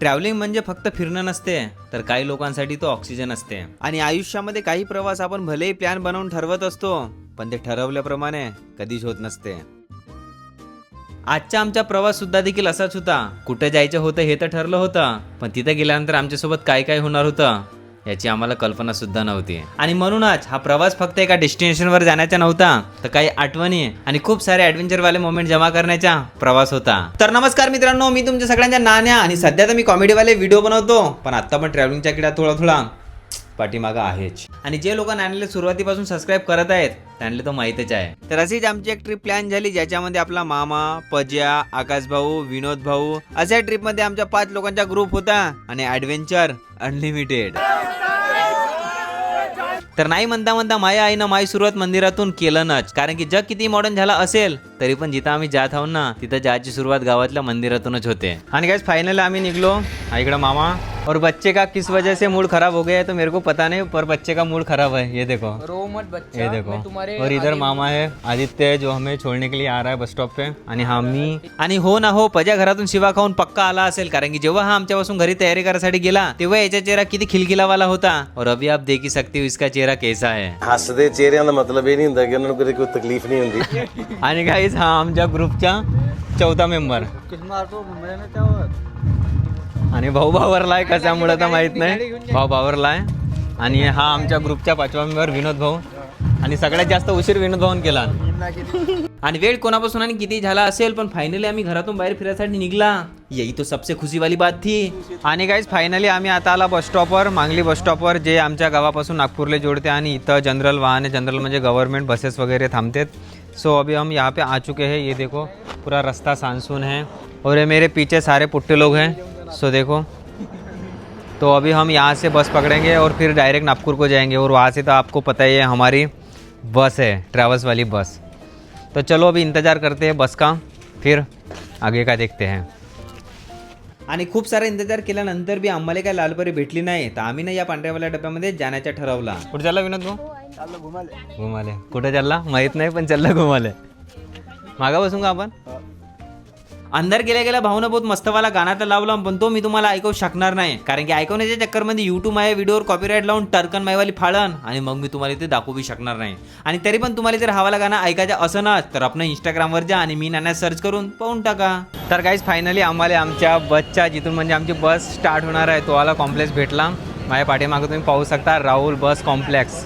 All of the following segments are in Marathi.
ट्रॅव्हलिंग म्हणजे फक्त फिरणं नसते, तर काही लोकांसाठी तो ऑक्सिजन असते. आणि आयुष्यामध्ये काही प्रवास आपण भलेही प्लॅन बनवून ठरवत असतो, पण ते ठरवल्याप्रमाणे कधीच होत नसते. आजचा आमचा प्रवास सुद्धा देखील असाच होता. कुठे जायचं होतं हे तर ठरलं होतं, पण तिथे गेल्यानंतर आमच्यासोबत काय काय होणार होतं याची आम्हाला कल्पना सुद्धा नव्हती. आणि म्हणूनच हा प्रवास फक्त एका डेस्टिनेशनवर जाण्याचा नव्हता, तर काही आठवणी आणि खूप सारे ॲडव्हेंचर वाले मोमेंट जमा करण्याचा प्रवास होता. तर नमस्कार मित्रांनो, मी तुमच्या सगळ्यांच्या नाण्या. आणि सध्या तर मी कॉमेडीवाले व्हिडिओ बनवतो, पण आता पण ट्रॅव्हलिंगच्या किडा थोडा पाठीमागा आहेच. आणि जे लोक नाण्याला सुरुवातीपासून सबस्क्राईब करत आहेत त्यांना तो माहितच आहे. तर अशीच आमची एक ट्रिप प्लॅन झाली, ज्याच्यामध्ये आपला मामा, पज्या, आकाश भाऊ, विनोद भाऊ, अशा ट्रिप मध्ये आमच्या 5 लोकांचा ग्रुप होता. आणि ॲडव्हेंचर अनलिमिटेड. तर नाही म्हणता माझ्या आईनं माझी सुरुवात मंदिरातून केलंच, कारण की जग किती मॉडर्न झाला असेल तरी पण जिथं आम्ही जात आहोत ना, तिथं जायची सुरुवात गावातल्या मंदिरातूनच होते. आणि गाइस फाइनली आम्ही निघलो. इकडं मामा और बच्चे का किस वजह से मूड खराब हो गया है तो मेरे को पता नहीं, पर बच्चे का मूड खराब है. ये देखो, रो मत बच्चा, ये देखो. मैं और इधर मामा है आदित्य, जो हमें छोड़ने के लिए आ रहा है बस स्टॉप पे. आणि हा मी. आणि हो ना हो, पजा घरातून शिवा खाऊन पक्का आला असेल, कारण की जेव्हा हा आमच्यापासून घरी तयारी करायसाठी गेला तेव्हा याचा चेहरा किती खिलखिलावाला होता. और अभी आप देख ही सकते हो इसका चेहरा कैसा है. हसदे चेहऱ्यां दा मतलब ये नहीं ਹੁੰਦਾ कि ਉਹਨਾਂ ਨੂੰ ਕੋਈ ਤਕਲੀਫ ਨਹੀਂ ਹੁੰਦੀ. आणि गाइस हा आमच्या ग्रुपचा 4था मेंबर. आणि भाऊ बावरलाय कशामुळे तर माहित नाही, भाऊ बावरलाय. आणि हा आमच्या ग्रुपचा 5वा मेंबर विनोद भाऊ. आणि सगळ्यात जास्त उशीर विनोद भाऊन केला. आणि वेळ कोणापासून आणि किती झाला असेल, पण फायनली आम्ही घरातून बाहेर फिरायसाठी निघला. यही तो सबसे खुशी वाली बात थी. आणि गाइस फायनली आम्ही आता आला बस स्टॉपवर, मांगली बस स्टॉपवर, जे आमच्या गावापासून नागपूरला जोडते. आणि इथं जनरल वाहन है, जनरल म्हणजे गव्हर्नमेंट बसेस वगैरे थांबते. सो अभी हम यहाँ पे आ चुके हैं. ये देखो पूरा रास्ता सानसून है और ये मेरे पीछे सारे पुट्टे लोग हैं. सो देखो, तो अभी हम यहाँ से बस पकड़ेंगे और फिर डायरेक्ट नागपुर को जाएंगे. और वहाँ से तो आपको पता ही है हमारी बस है, ट्रैवल्स वाली बस. तो चलो अभी इंतज़ार करते हैं बस का, फिर आगे का देखते हैं. आणि खूप सारा इंतजार केल्यानंतर बी आम्हाला काय लालपरी भेटली नाही, तर आम्ही ना या पांढऱ्यावाल्या डब्यामध्ये जाण्याचा ठरवला. कुठे चालला विनोद भाऊ? घुमाले. कुठे चालला माहित नाही, पण चालला घुमाले. मागा बसून का आपण? अंदर गेल्या गेल्या भाऊनं बहुत मस्तवाला गाणं तर लावला, पण तो मी तुम्हाला ऐकवू शकणार नाही, कारण की ऐकवण्याच्या चक्करमध्ये यूट्यूब माझ्या व्हिडिओवर कॉपीराईट लावून टर्कन मायवाली फाळण, आणि मग मी तुम्हाला ते दाखवू शकणार नाही. आणि तरी पण तुम्हाला जर हवाला गाणं ऐकायचं असं ना, तर आपण इंस्टाग्रामवर जा आणि मी नाण्यात सर्च करून पाहून टाका. तर गाइस फायनली आम्हाला आमच्या बसच्या, जिथून म्हणजे आमची बस स्टार्ट होणार आहे, तो वाला कॉम्प्लेक्स भेटला. माझ्या पाठीमागं तुम्ही पाहू शकता राहुल बस कॉम्प्लेक्स,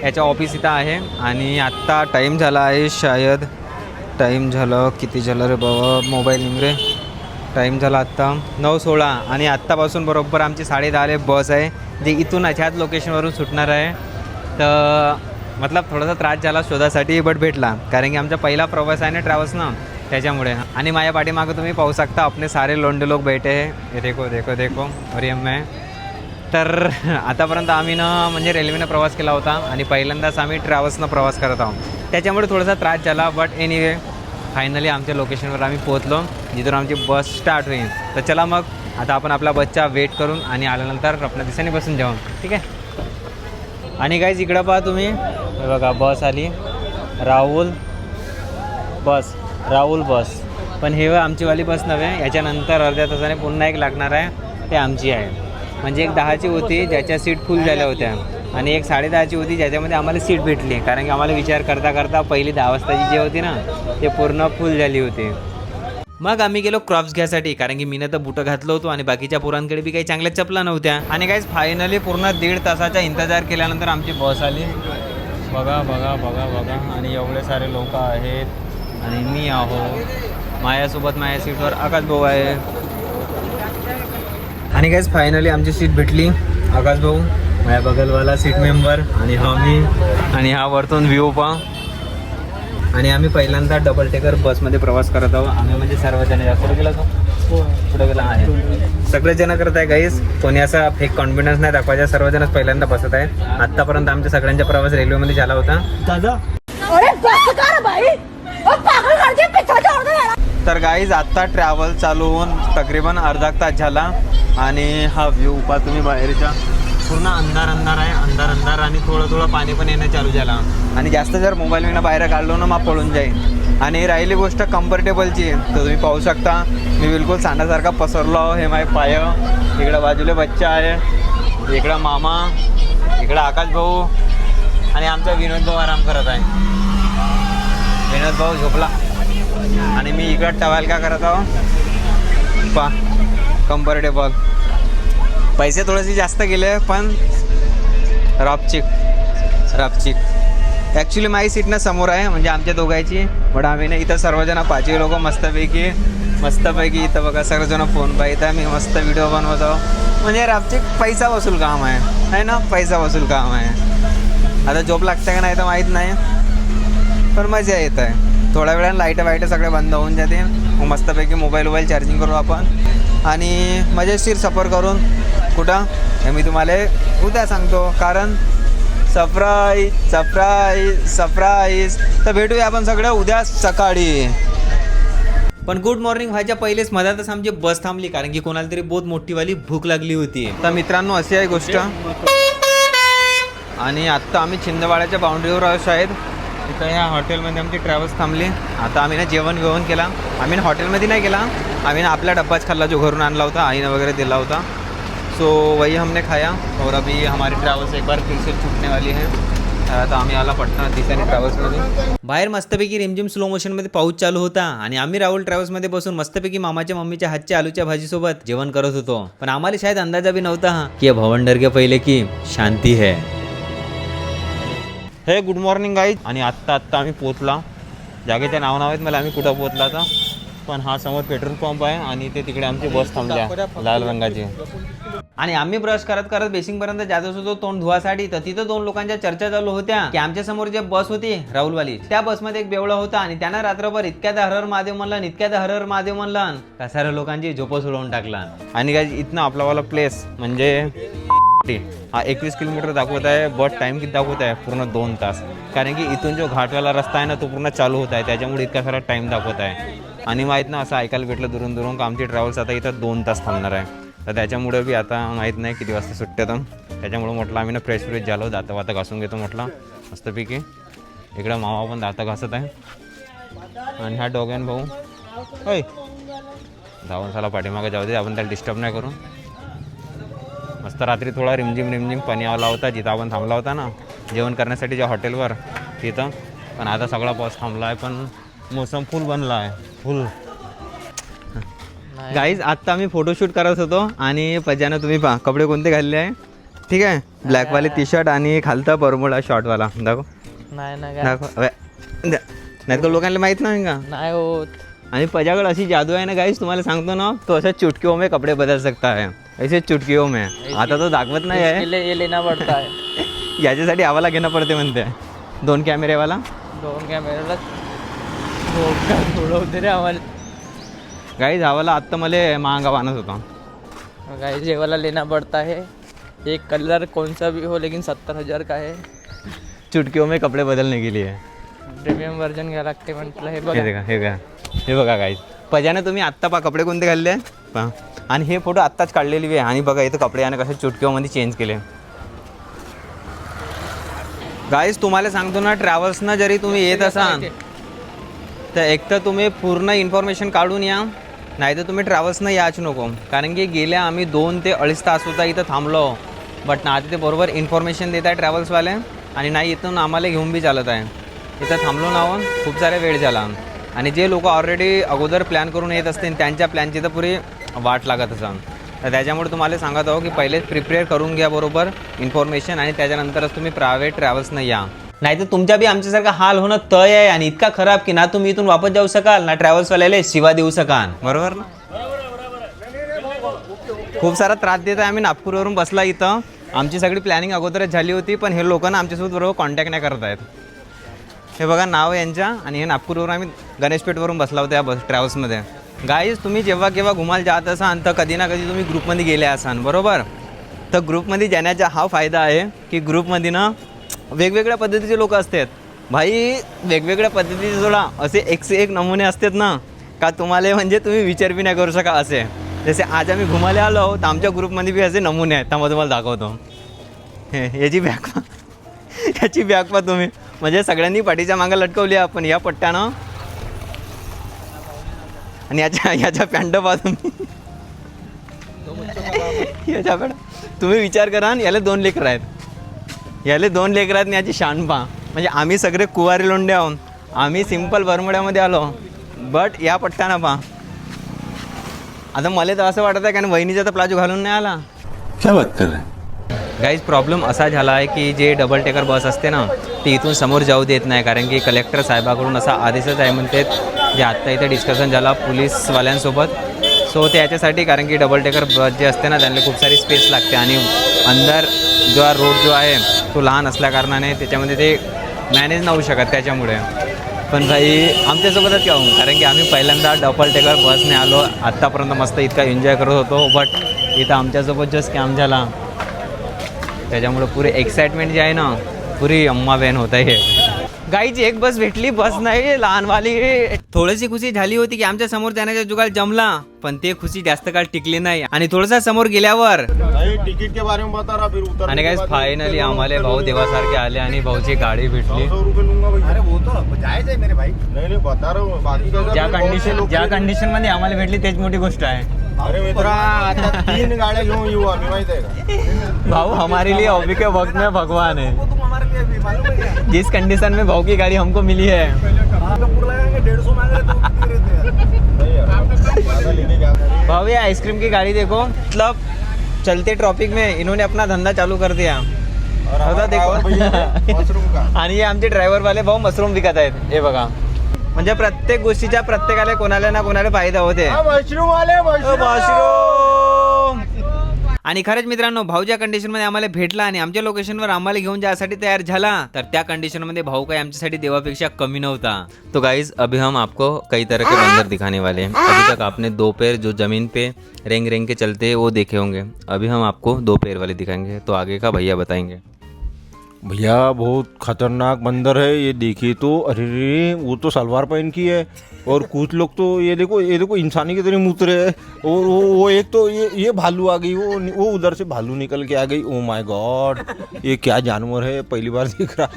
याच्या ऑफिस इथं आहे. आणि आत्ता टाईम झाला आहे, शायद टाईम झालं, किती झालं रे बाबा, मोबाईल निमरे. टाईम झाला आत्ता 9:16. आणि आत्तापासून बरोबर आमची 10:30 बस आहे, जी इथून ह्याच लोकेशनवरून सुटणार आहे. तर मतलब थोडासा त्रास झाला शोधासाठी, बट भेटला, कारण की आमचा पहिला प्रवास आहे ना ट्रॅव्हल्सना, त्याच्यामुळे. आणि माझ्या पाठीमागं तुम्ही पाहू शकता अपने सारे लोंडे लोक बैठे है. देखो देखो देखो, और ये मैं. तर आतापर्यंत आम्ही ना म्हणजे रेल्वेनं प्रवास केला होता, आणि पहिल्यांदाच आम्ही ट्रॅव्हल्सनं प्रवास करत आहोत, त्याच्यामुळे थोडासा त्रास झाला. बट एनिवे फायनली आमच्या लोकेशनवर आम्ही पोहोचलो, जिथून आमची बस स्टार्ट होईल. तर चला मग आता आपण आपला बसचा वेट करून आणि आल्यानंतर आपल्या दिशेने बसून जाऊ, ठीक आहे. आणि गाइस इकडं पहा तुम्ही, हे बघा बस आली, राहुल बस. पण हे आमचीवाली बस नव्हे, याच्यानंतर अर्ध्या तासाने पुन्हा एक लागणार आहे, ते आमची आहे. म्हणजे एक 10ची होती ज्याच्या सीट फुल झाल्या होत्या, आणि एक 10:30ची होती ज्याच्यामध्ये आम्हाला सीट भेटली, कारण की आम्हाला विचार करता करता पहिली 10 वाजताची जी होती ना, ते पूर्ण फुल झाली होती. मग आम्ही गेलो क्रॉप्स घ्यायसाठी, कारण की मीनं तर बुटं घातलं होतो आणि बाकीच्या पोरांकडे बी काही चांगल्या चपला नव्हत्या. आणि गाइस फायनली पूर्ण 1.5 तासाचा इंतजार केल्यानंतर आमची बस आली. बघा. आणि एवढे सारे लोक आहेत, आणि मी आहो, माझ्यासोबत माझ्या सीटवर आकाश भाऊ आहे. आणि गाइस फायनली आमची सीट भेटली. आकाश भाऊ माझ्या बगलवाला सीट मेंबर, आणि हा मी, आणि हा वरतून व्ह्यू पहा. आणि आम्ही पहिल्यांदा डबल टेकर बसमध्ये प्रवास करत आहोत. आम्ही म्हणजे सर्वजण पुढे गेला तो पुढे गेला आहे, सगळेजण करत आहे गाईस. कोणी असा फेक कॉन्फिडन्स नाही दाखवायचा, सर्वजणच पहिल्यांदा बसत आहे. आत्तापर्यंत आमच्या सगळ्यांचा प्रवास रेल्वेमध्ये झाला होता. तर गाईज आत्ता ट्रॅव्हल चालू होऊन तकरीबन अर्धा तास झाला, आणि हा व्ह्यू पहा तुम्ही बाहेरच्या, पूर्ण अंधार आहे. आणि थोडं पाणी पण येणं चालू झाला. आणि जास्त जर मोबाईल मी बाहेर काढलो ना, मग पळून जाईल. आणि राहिली गोष्ट कम्फर्टेबलची, तर तुम्ही पाहू शकता मी बिलकुल सांडासारखा पसरलो. हे माझे पाय, इकडं बाजूला बच्चा आहे, इकडं मामा, इकडं आकाश भाऊ आणि आमचा विनोद भाऊ आराम करत आहे. विनोद भाऊ झोपला आणि मी इकडं टवाल का करत आहो पा. कम्फर्टेबल. पैसे थोडेसे जास्त गेले पण रॉपचिक. ॲक्च्युली माझी सीट ना समोर आहे, म्हणजे आमच्या दोघांची. बट आम्ही ना इथं सर्वजण 5 लोक मस्तपैकी इथं बघा सर्वजण फोन पाहता, मी मस्त व्हिडिओ बनवतो. म्हणजे रॉपचिक पैसा वसूल काम आहे ना, पैसा वसूल काम आहे. आता जॉब लागतं का नाही तर माहीत नाही, पण मजा येत आहे. थोड्या वेळानं लाईट सगळे बंद होऊन जातील, मग मस्तपैकी मोबाईल चार्जिंग करू आपण आणि मजेशीर सफर करून कुठं हे मी तुम्हाला उद्या सांगतो. कारण सरप्राईज. तर भेटूया आपण सगळं उद्या सकाळी. पण गुड मॉर्निंग व्हायच्या पहिलेच मधातच आमची बस थांबली, कारण की कोणाला तरी बहुत मोठीवाली भूक लागली होती. तर मित्रांनो अशी आहे गोष्ट. आणि आत्ता आम्ही छिंदवाड्याच्या बाउंड्रीवर आहेत. इथं ह्या हॉटेलमध्ये आमची ट्रॅव्हल्स थांबली. आता आम्ही ना जेवण केला. आम्ही ना हॉटेलमध्ये नाही केला, आम्ही ना आपला डब्बाच खाल्ला जो घरून आणला होता, आईनं वगैरे दिला होता. सो वही हमने खाया और अभी हमारी ट्रॅव्हल्स एक बार फिर से छूटने वाली है. आता आम्ही आला पटना दिसाने ट्रॅव्हल्समध्ये. बाहेर मस्तपैकी रिमझिम स्लो मोशनमध्ये पाऊस चालू होता आणि आम्ही राहुल ट्रॅव्हल्समध्ये बसून मस्तपैकी मामाच्या मम्मीच्या हातच्या आलूच्या भाजीसोबत जेवण करत होतो. पण आम्हाला शायद अंदाजा भी नव्हता की भवंडर के पहिले की शांती है. हे गुड मॉर्निंग गाईज. आणि आत्ता आम्ही पोचला. जागेचे नाव आहेत मला आम्ही कुठं पोचला आता, पण हा समोर पेट्रोल पंप आहे आणि ते तिकडे आमची बस थांबल्या लाल रंगाची. आणि आम्ही ब्रश करत बेसिंगपर्यंत जात होतो तोंड धुवासाठी. तर तिथं 2 लोकांच्या चर्चा चालू होत्या की आमच्या समोर जे बस होती राहुलवाली, त्या बसमध्ये एक बेवळा होता आणि त्यानं रात्रभर इतक्यात हरहर महादेव म्हणलं का साऱ्या लोकांची झोपच उडवून टाकला. आणि काय इथनं आपलावाला प्लेस म्हणजे हा 21 किलोमीटर दाखवत आहे, बट टाइम किती दाखवत आहे पूर्ण 2 तास. कारण की इथून जो घाटवाला रस्ता आहे ना तो पूर्ण चालू होत आहे, त्याच्यामुळे इतका सारा टाइम दाखवत आहे. आणि माहीत ना असं ऐकायला भेटलं दुरून का आमची ट्रॅव्हल्स आता इथं 2 तास थांबणार आहे. तर त्याच्यामुळे बी आता माहीत नाही किती वाजता सुट्ट्यात. त्याच्यामुळे म्हटलं आम्ही ना फ्रेश झालो, दातं घासून घेतो म्हटलं मस्तपैकी. इकडं मामा पण दातं घासत आहे आणि हा डोग्यान भाऊ होय धावून साला पाठीमागं जाऊ दे, आपण त्याला डिस्टर्ब नाही करू. मस्त रात्री थोडा रिमझिम पाणी आला होता जिथं आपण थांबला होता ना जेवण करण्यासाठी ज्या हॉटेलवर तिथं. पण आता सगळा पाऊस थांबला आहे, पण मोसम फुल बनला आहे फुल. गाईज आत्ता आम्ही फोटोशूट करत होतो आणि पजानं तुम्ही पहा कपडे कोणते घालले आहे. ठीक आहे, ब्लॅकवाले टी-शर्ट आणि खालता बरमुडा शॉर्टवाला. दाखव नाही तर लोकांना माहीत नाही का नाही होत. आणि पजाकडे अशी जादू आहे ना गाईज, तुम्हाला सांगतो ना, तो अशा चुटकियों में कपडे बदल सकता है, ऐसे चुटकियों में. आता तो दाखवत नाही आहे, ये लेना पड़ता है. याच्यासाठी आम्हाला घेणं पडते म्हणते. 2 कॅमेरेवाला थोडं होते रे आम्हाला. गाईज हवाला आत्ता मला महागा वानत होता. गाइस ये वाला लेना पड़ता है, एक कलर कौन सा भी हो लेकिन 70,000 का है. चुटकियों में कपडे बदलने के लिए प्रीमियम वर्जन घ्या लागते म्हटलं. हे बघा गाईज, पजाने तुम्ही आत्ता पहा कपडे कोणते घालले पहा. आणि हे फोटो आत्ताच काढलेली आहे. आणि बघा इथं कपडे आणि कसे चुटकियोमध्ये चेंज केले. गाईज तुम्हाला सांगतो ना, ट्रॅव्हल्सनं जरी तुम्ही येत असाल तर एक तर तुम्ही पूर्ण इन्फॉर्मेशन काढून या, नाही तर तुम्ही ट्रॅव्हल्सनं याच नको. कारण की गेल्या आम्ही 2 ते 2.5 तास होता इथं थांबलो, बट ना आता ते बरोबर इन्फॉर्मेशन देत आहे ट्रॅव्हल्सवाले. आणि नाही इथून आम्हाला घेऊन बी चालत आहे. इथं थांबलो नाहून खूप सारा वेळ झाला. आणि जे लोक ऑलरेडी अगोदर प्लॅन करून येत असतील त्यांच्या प्लॅनची तर पुरी वाट लागत असा. तर त्याच्यामुळे तुम्हाला सांगत आहो की पहिलेच प्रिपेअर करून घ्या बरोबर इन्फॉर्मेशन, आणि त्याच्यानंतरच तुम्ही प्रायव्हेट ट्रॅव्हल्सनं या. नाही तर तुमच्या बी आमच्यासारखा हाल होणं तय आहे. आणि इतका खराब की ना तुम्ही इथून वापस जाऊ शकाल ना ट्रॅव्हल्सवाल्याला शिवा देऊ शकाल. बरोबर ना? खूप सारा त्रास देत आहे. आम्ही नागपूरवरून बसला इथं, आमची सगळी प्लॅनिंग अगोदरच झाली होती, पण हे लोकांना आमच्यासोबत बरोबर कॉन्टॅक्ट नाही करत आहेत. हे बघा नाव यांच्या. आणि हे नागपूरवरून आम्ही गणेशपेठवरून बसला होता या बस ट्रॅव्हल्समध्ये. गाईज तुम्ही जेव्हा केव्हा घुमायला जात असाल तर कधी ना कधी तुम्ही ग्रुपमध्ये गेले असाल बरोबर. तर ग्रुपमध्ये जाण्याचा हा फायदा आहे की ग्रुपमध्ये ना वेगवेगळ्या पद्धतीचे लोक असतात. भाई वेगवेगळ्या पद्धतीचे सोडा असे 1 से 1 नमुने असतात ना का तुम्हाला म्हणजे तुम्ही विचार बी नाही करू शका असे. जसे आज आम्ही घुमायला आलो तर आमच्या ग्रुपमध्ये बी असे नमुने आहेत. त्यामुळे तुम्हाला दाखवतो. याची बॅग पा तुम्ही, म्हणजे सगळ्यांनी पाठीच्या मागं लटकवली आपण या पट्ट्यानं. आणि याच्या पॅन्ट पाहून याच्या पॅन्ट तुम्ही विचार करा ना, याला 2 लेकरं आहेत, आणि याची शान पहा. म्हणजे आम्ही सगळे कुवारी लोंडे आहोत, आम्ही सिंपल बरमुड्यामध्ये आलो, बट या पट्ट्यानं पहा. आता मला तर असं वाटत आहे कारण वहिनीचा तर प्लाजो घालून नाही आला. क्या बात कर रहे हैं? गाईज प्रॉब्लेम असा झाला आहे की जे डबल टेकर बस असते ना ती इथून समोर जाऊ देत नाही, कारण की कलेक्टर साहेबाकडून असा आदेशच आहे म्हणतात, जे आत्ता इथे डिस्कशन झाला पोलीसवाल्यांसोबत. सो त्याच्यासाठी, कारण की डबल टेकर बस जे असते ना त्यांना खूप सारी स्पेस लागते आणि अंदर जो रोड जो आहे तो लहान असल्याकारणाने त्याच्यामध्ये ते मॅनेज नाही होऊ शकत त्याच्यामुळे. पण भाई आमच्यासोबतच का होऊन, कारण की आम्ही पहिल्यांदा डबल टेकर बसने आलो, आत्तापर्यंत मस्त इतका एन्जॉय करत होतो, बट इथं आमच्यासोबत जो स्कॅम झाला त्याच्यामुळे पुरे एक्साइटमेंट जे आहे ना पुरी अम्मा बहन होत आहे. गाईची एक बस भेटली, बस नाही लहानवाली. थोडीशी खुशी झाली होती की आमच्या समोर जाण्याचा जुगाड जमला, पण ते खुशी जास्त काळ टिकली नाही. आणि थोडंसं समोर गेल्यावर टिकट के बारे में बता रहा फिर उतर. आणि काय फायनली आम्हाला भाऊ देवासारखे आले आणि भाऊची गाडी भेटली. अरे वो तो जायज है मेरे भाई. नहीं बता रहा हूँ बाकी ज्या कंडिशन मध्ये आम्हाला भेटली तेच मोठी गोष्ट आहे. अरे मित्रा आता 3 गाड्या घेऊन येऊ आम्ही, माहिती आहे का. भाऊ हमारे लिए अभी के वक्त में भगवान है. जिस कंडीशन में भाऊ की गाड़ी हमको मिली है. भाऊ ये आइसक्रीम की गाड़ी देखो, मतलब चलते ट्रॉफिक में इन्होंने अपना धंधा चालू कर दिया. होता देखो. आणि हे आमचे ड्रायव्हर वाले भाऊ मशरूम विकत आहेत, हे बघा. म्हणजे प्रत्येक गोष्टीच्या प्रत्येकाला कोणाला ना कोणाला फायदा होते. आणि खरंच मित्रांनो, भाऊ ज्या कंडिशनमध्ये आम्हाला भेटला आणि आमच्या लोकेशनवर आम्हाला घेऊन जायसाठी तयार झाला, तर त्या कंडिशनमध्ये भाऊ काही आमच्यासाठी देवापेक्षा कमी नव्हता. तो गाइस अभी हम आपको कई तरह के बंदर दिखाने वाले हैं. अभी तक आपने 2 पैर जो जमीन पे रेंग रेंग के चलते वो देखे होंगे, अभी हम आपको 2 पैर वाले दिखाएंगे. तो आगे का भैया बताएंगे. भैया बहुत खतरनाक बंदर है ये, देखिए तो. अरे रे वो तो सलवार पहन की है, और कुछ लोग तो ये देखो इंसानी की तरह मुत रहे हैं. और वो एक तो ये भालू आ गई, वो उधर से भालू निकल के आ गई. ओ माय गॉड, ये क्या जानवर है, पहली बार देख रहा.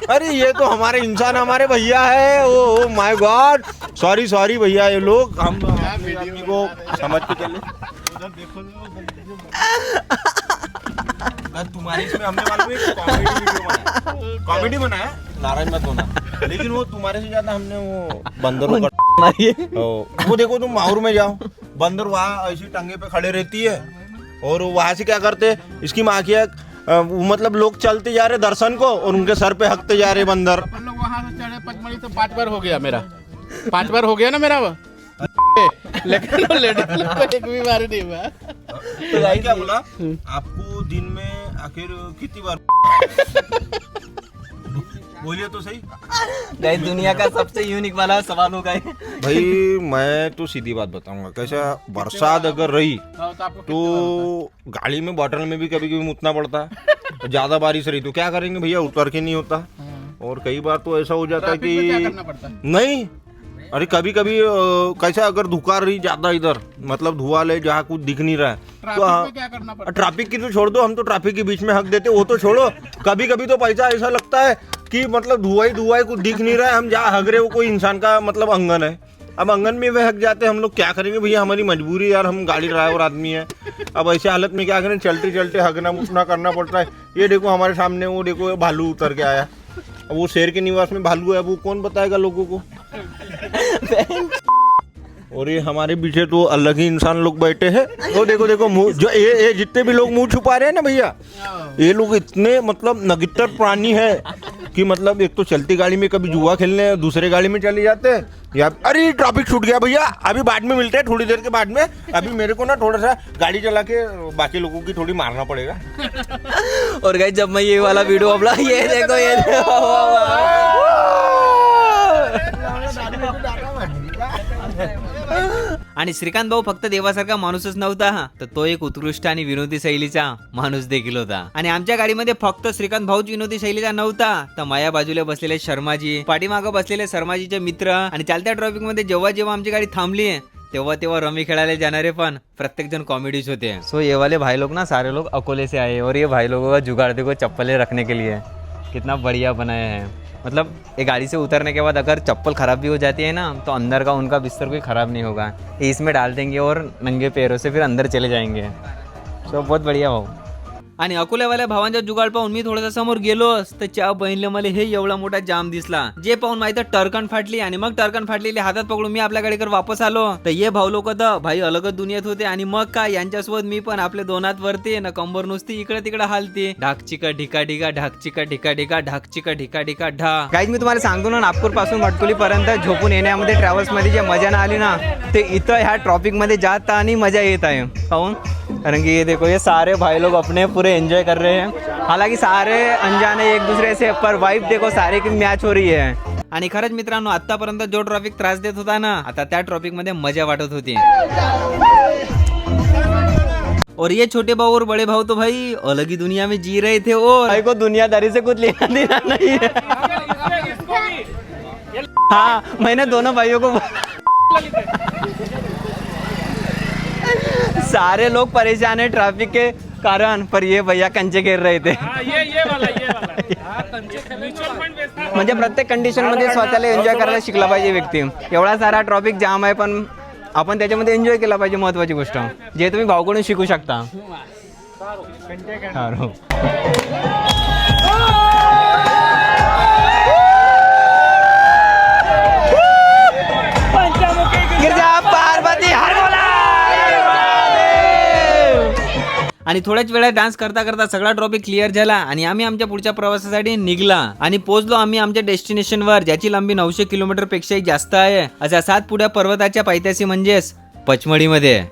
अरे ये तो हमारे इंसान, हमारे भैया है. ओ माय गॉड, सॉरी भैया, ये लोग हम आदमी को समझ के चले. तुम्हारे इसमें हमने मालूम है कॉमेडी बनाया, नाराज मत होना. लेकिन वो तुम्हारे से ज्यादा हमने वो बंदरों का वो देखो, तुम माहौर में जाओ, बंदर वहाँ ऐसी टंगे पे खड़े रहती है, और वहाँ से क्या करते, इसकी माँ की मतलब लोग चलते जा रहे दर्शन को और उनके सर पे हकते जा रहे बंदर. लोग वहाँ से चढ़े पचमढ़ी तो 5 बार हो गया मेरा, 5 बार हो गया ना मेरा वो. लेकिन एक भी बार नहीं हुआ. तो क्या बोला आपको दिन में आखिर कितनी बार बोलिए तो सही. गाइस दुनिया का सबसे यूनिक वाला सवाल होगा ये. भाई मैं तो सीधी बात बताऊंगा, कैसा बरसात अगर रही तो गाड़ी में बॉटल में भी कभी कभी मुतना पड़ता है. ज्यादा बारिश रही तो क्या करेंगे भैया, उतर के नहीं होता. और कई बार तो ऐसा हो जाता है कि नहीं, अरे कभी कभी कैसा अगर धुकार रही ज्यादा इधर, मतलब धुआं ले जहाँ कुछ दिख नहीं रहा है तो क्या करना पड़ता. ट्रैफिक की तो छोड़ दो, हम तो ट्रैफिक के बीच में हक देते, वो तो छोड़ो. कभी कभी तो पैसा ऐसा लगता है कि मतलब धुआं कुछ दिख नहीं रहा है, हम जहाँ हक रहे वो कोई इंसान का मतलब अंगन है. अब अंगन में वे हक जाते, हम लोग क्या करेंगे भैया, हमारी मजबूरी यार, हम गाड़ी ड्राइवर आदमी है. अब ऐसे हालत में क्या करें, चलते चलते हकना मुतना करना पड़ता है. ये देखो हमारे सामने, वो देखो भालू उतर के आया. अब वो शेर के निवास में भालू है, वो कौन बताएगा लोगों को. और ये हमारे पीछे तो अलग ही इंसान लोग बैठे हैं. वो देखो मुंह जो ये जितने भी लोग मुंह छुपा रहे हैं ना भैया, ये लोग इतने मतलब नगितर प्राणी है कि मतलब एक तो चलती गाड़ी में कभी जुआ खेलने दूसरे गाड़ी में चले जाते हैं, या अरे ट्रैफिक छूट गया भैया, अभी बाद में मिलते हैं, थोड़ी देर के बाद में. अभी मेरे को ना थोड़ा सा गाड़ी चला के बाकी लोगों की थोड़ी मारना पड़ेगा. और गाइस जब मैं ये वाला वीडियो अपला, ये देखो आणि श्रीकांत भाऊ फक्त देवासारखा माणूसच नव्हता, तर तो एक उत्कृष्ट आणि विनोदी शैलीचा माणूस देखील होता. आणि आमच्या गाडीमध्ये फक्त श्रीकांत भाऊच विनोदी शैलीचा नव्हता, तर माया बाजूला बसलेले शर्माजी, पाठीमागं बसलेले शर्माजीचे मित्र, आणि चालत्या ट्रॅफिक मध्ये जेव्हा आमची गाडी थांबली तेव्हा रमी खेळायला जाणारे पण प्रत्येक जन कॉमेडीज होते. सो ये वाले भाई लोग ना सारे लोग अकोले से आए, और ये भाई लोगों का जुगाड़ देखो चप्पलें रखने के लिए कितना बढ़िया बनाया है. मतलब ये गाड़ी से उतरने के बाद अगर चप्पल ख़राब भी हो जाती है ना तो अंदर का उनका बिस्तर कोई ख़राब नहीं होगा, ये इसमें डाल देंगे और नंगे पैरों से फिर अंदर चले जाएंगे. सो बहुत बढ़िया भाऊ. आणि अकोल्यावाल्या भावांच्या जुगाड पाहून मी थोडासा समोर गेलोस तर च्या बहिणीला मला हे एवढा मोठा जाम दिसला, जे पाहून माहिती टर्कन फाटली आणि मग टर्कन फाटलेली हातात पकडून मी आपल्या गाडीकडे वापस आलो. तर ये भाऊ लोक तर भाई अलगच दुनियेत होते. आणि मग काय यांच्यासोबत मी पण आपले दोन हात वरती ना कंबर नुसती इकडे तिकडे हालते. ढाकचिका ढिका ढिका ढाकचिका ढिका ढिका ढाकचिका ढिका ढिका ढा. गाईज मी तुम्हाला सांगतो ना, नागपूर पासून मटकुली पर्यंत झोपून येण्यामध्ये ट्रॅव्हल्स मध्ये जे मजा ना आली ना, ते इथं ह्या ट्रॉफिक मध्ये जात आणि मजा येत आहे. काहून? कारण की ये देखो ये सारे भाई लोग अपने पूरे एंजॉय कर रहे हैं. हालांकि सारे अनजाने एक दूसरे से, पर वाइब देखो सारे की मॅच हो रही है. आणि खरंच मित्रांनो, आतापर्यंत जो ट्रॉफिक त्रास देत होता ना, आता त्या ट्रॉफिक मध्ये मजा वाटत होती. और ये छोटे भाऊ और बड़े भाऊ तो भाई अलग ही दुनिया में जी रहे थे. और भाई को दुनियादारी से कुछ लेना देना नहीं है. हाँ, मैंने दोनों भाइयों को सारे लोग परेशान है ट्रैफिक के कारण, पर ये भैया कंचे खेल रहे थे. ये वाला म्हणजे प्रत्येक कंडिशन मध्ये स्वतःला एन्जॉय करायला शिकला पाहिजे व्यक्ती. एवढा सारा ट्रॉफिक जाम आहे पण आपण त्याच्यामध्ये एन्जॉय केला पाहिजे. महत्वाची गोष्ट जे तुम्ही भाऊकडून शिकू शकता. गिरजा पार्वती हर बोला. आणि थोड्याच वेळात डान्स करता करता सगळा ट्रॉफिक क्लिअर झाला आणि आम्ही आमच्या पुढच्या प्रवासासाठी निघला आणि पोहोचलो आम्ही आमच्या डेस्टिनेशनवर, ज्याची लांबी 900 किलोमीटर पेक्षाही जास्त आहे, अशा 7 पुढ्या पर्वताच्या पायथ्याशी म्हणजेच पचमढीमध्ये.